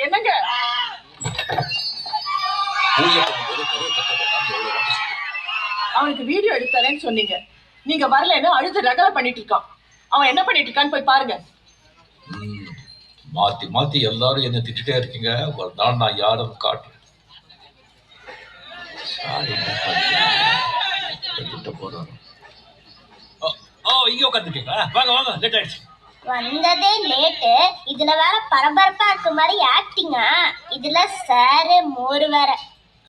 என்னங்க அவனுக்கு வீடியோ எடுத்தாரேன்னு சொன்னீங்க, நீங்க வரலன்னு அழுது ரகலை பண்ணிட்டு இருக்கான். அவன் என்ன பண்ணிட்டு இருக்கான்னு போய் பாருங்க. மாத்தி மாத்தி எல்லாரும் என்ன திட்டே இருக்கீங்க. ஒரு நாள் நான் யாரும் காட்டுறேன். போறோம். இங்க உட்காந்துருக்கீங்களா? வாங்க வாங்க, லேட் ஆயிடுச்சு. வந்ததே லேட்டு, இதுல வேற பரபரப்பா இருக்க மாதிரி ஆக்டிங்கா. இதுல சாரு மோர் வேற.